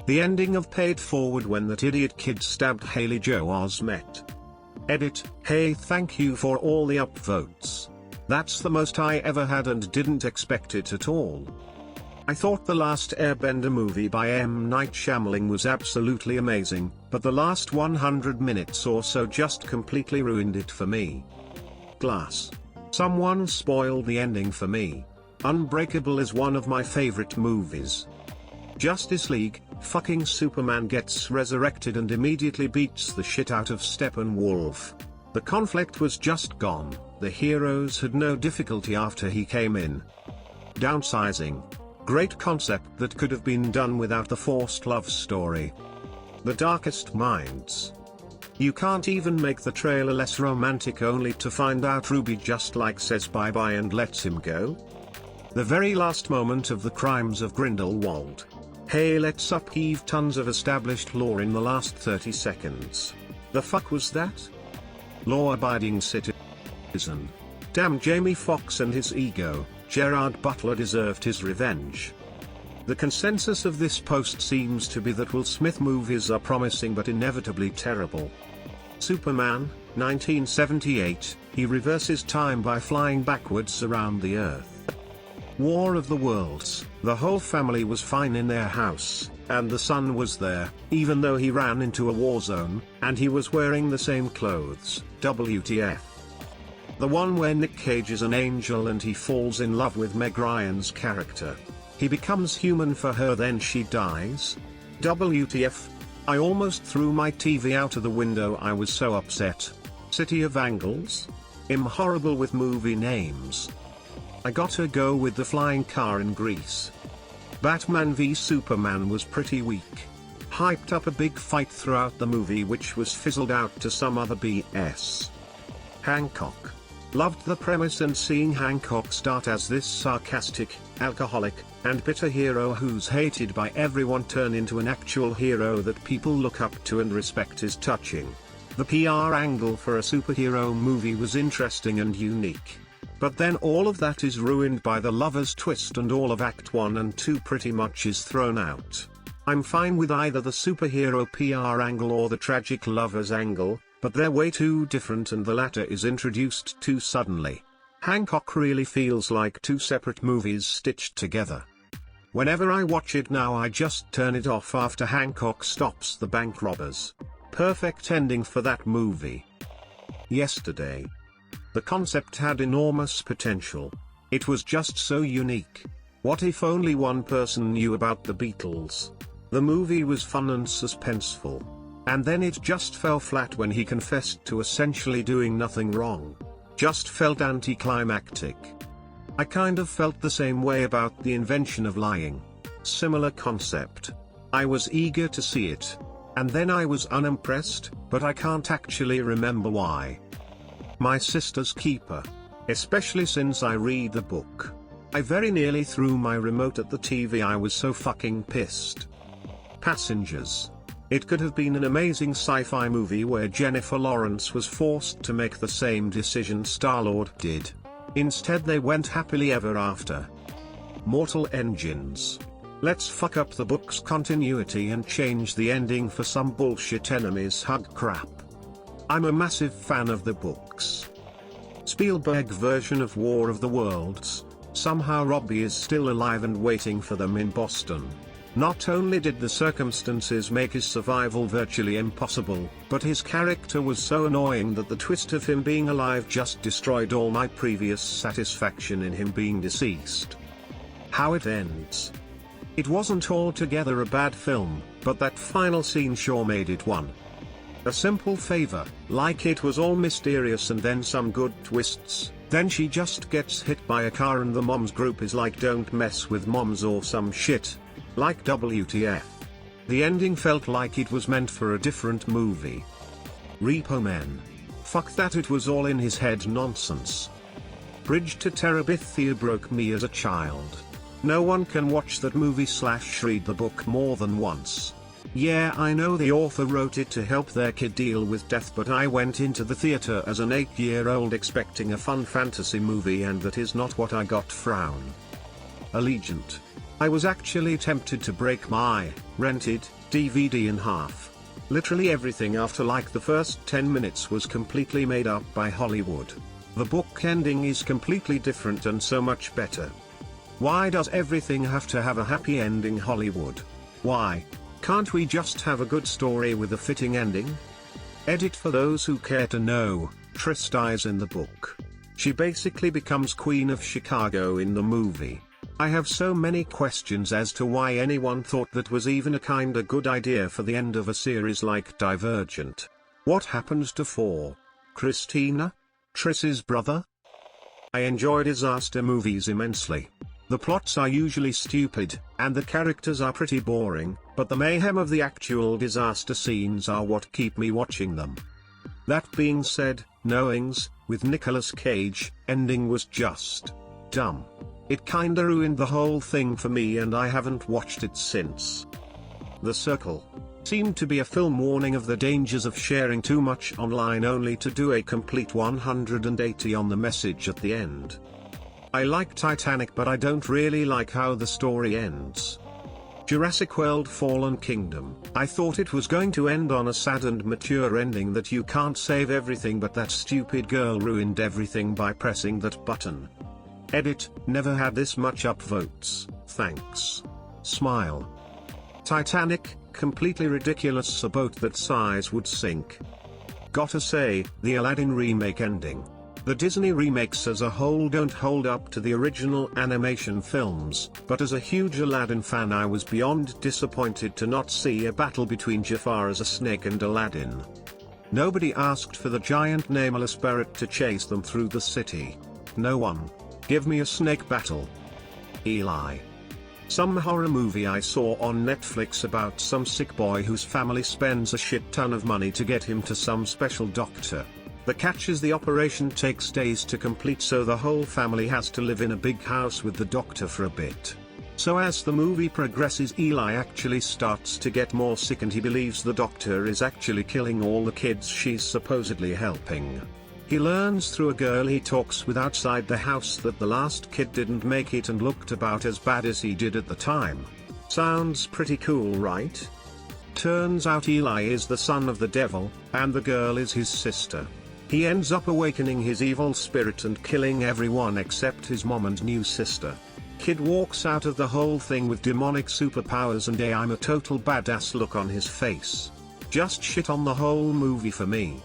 The ending of Paid Forward when that idiot kid stabbed Haley Joel Osment. Edit, hey, thank you for all the upvotes. That's the most I ever had and didn't expect it at all. I thought the last Airbender movie by M. Night Shyamalan was absolutely amazing, but the last 100 minutes or so just completely ruined it for me. Glass. Someone spoiled the ending for me. Unbreakable is one of my favorite movies. Justice League, fucking Superman gets resurrected and immediately beats the shit out of Steppenwolf. The conflict was just gone, the heroes had no difficulty after he came in. Downsizing. Great concept that could have been done without the forced love story. The Darkest Minds. You can't even make the trailer less romantic only to find out Ruby just like says bye-bye and lets him go. The very last moment of The Crimes of Grindelwald. Hey, let's upheave tons of established lore in the last 30 seconds. The fuck was that? Law-abiding citizen. Damn Jamie Foxx and his ego, Gerard Butler deserved his revenge. The consensus of this post seems to be that Will Smith movies are promising but inevitably terrible. Superman, 1978, he reverses time by flying backwards around the Earth. War of the Worlds, the whole family was fine in their house, and the son was there, even though he ran into a war zone, and he was wearing the same clothes, WTF. The one where Nick Cage is an angel and he falls in love with Meg Ryan's character. He becomes human for her then she dies? WTF. I almost threw my TV out of the window, I was so upset. City of Angles? I'm horrible with movie names. I gotta go with the flying car in Greece. Batman v Superman was pretty weak. Hyped up a big fight throughout the movie which was fizzled out to some other BS. Hancock. Loved the premise and seeing Hancock start as this sarcastic, alcoholic, and bitter hero who's hated by everyone turn into an actual hero that people look up to and respect is touching. The PR angle for a superhero movie was interesting and unique. But then all of that is ruined by the lover's twist and all of Act 1 and 2 pretty much is thrown out. I'm fine with either the superhero PR angle or the tragic lover's angle, but they're way too different and the latter is introduced too suddenly. Hancock really feels like two separate movies stitched together. Whenever I watch it now I just turn it off after Hancock stops the bank robbers. Perfect ending for that movie. Yesterday. The concept had enormous potential. It was just so unique. What if only one person knew about the Beatles? The movie was fun and suspenseful. And then it just fell flat when he confessed to essentially doing nothing wrong. Just felt anticlimactic. I kind of felt the same way about the invention of lying. Similar concept. I was eager to see it. And then I was unimpressed, but I can't actually remember why. My Sister's Keeper. Especially since I read the book. I very nearly threw my remote at the TV, I was so fucking pissed. Passengers. It could have been an amazing sci-fi movie where Jennifer Lawrence was forced to make the same decision Star-Lord did. Instead they went happily ever after. Mortal Engines. Let's fuck up the book's continuity and change the ending for some bullshit enemies hug crap. I'm a massive fan of the books. Spielberg version of War of the Worlds. Somehow Robbie is still alive and waiting for them in Boston. Not only did the circumstances make his survival virtually impossible, but his character was so annoying that the twist of him being alive just destroyed all my previous satisfaction in him being deceased. How it ends. It wasn't altogether a bad film, but that final scene sure made it one. A simple favor, like it was all mysterious and then some good twists, then she just gets hit by a car and the mom's group is like don't mess with moms or some shit. Like WTF. The ending felt like it was meant for a different movie. Repo Men. Fuck that, it was all in his head nonsense. Bridge to Terabithia broke me as a child. No one can watch that movie / read the book more than once. Yeah, I know the author wrote it to help their kid deal with death, but I went into the theater as an 8-year-old expecting a fun fantasy movie and that is not what I got. Frown. Allegiant. I was actually tempted to break my rented DVD in half. Literally everything after like the first 10 minutes was completely made up by Hollywood. The book ending is completely different and so much better. Why does everything have to have a happy ending, Hollywood? Why can't we just have a good story with a fitting ending? Edit: for those who care to know, Trish dies in the book. She basically becomes Queen of Chicago in the movie. I have so many questions as to why anyone thought that was even a kinda good idea for the end of a series like Divergent. What happens to 4? Christina? Triss's brother? I enjoy disaster movies immensely. The plots are usually stupid, and the characters are pretty boring, but the mayhem of the actual disaster scenes are what keep me watching them. That being said, Knowings, with Nicolas Cage, ending was just dumb. It kinda ruined the whole thing for me and I haven't watched it since. The Circle seemed to be a film warning of the dangers of sharing too much online only to do a complete 180 on the message at the end. I like Titanic, but I don't really like how the story ends. Jurassic World: Fallen Kingdom, I thought it was going to end on a sad and mature ending that you can't save everything, but that stupid girl ruined everything by pressing that button. Edit: never had this much upvotes, thanks. Smile. Titanic, completely ridiculous, a boat that size would sink. Gotta say, the Aladdin remake ending. The Disney remakes as a whole don't hold up to the original animation films, but as a huge Aladdin fan I was beyond disappointed to not see a battle between Jafar as a snake and Aladdin. Nobody asked for the giant nameless parrot to chase them through the city. No one. Give me a snake battle. Eli. Some horror movie I saw on Netflix about some sick boy whose family spends a shit ton of money to get him to some special doctor. The catch is the operation takes days to complete, so the whole family has to live in a big house with the doctor for a bit. So as the movie progresses, Eli actually starts to get more sick and he believes the doctor is actually killing all the kids she's supposedly helping. He learns through a girl he talks with outside the house that the last kid didn't make it and looked about as bad as he did at the time. Sounds pretty cool, right? Turns out Eli is the son of the devil, and the girl is his sister. He ends up awakening his evil spirit and killing everyone except his mom and new sister. Kid walks out of the whole thing with demonic superpowers and a "I'm a total badass" look on his face. Just shit on the whole movie for me.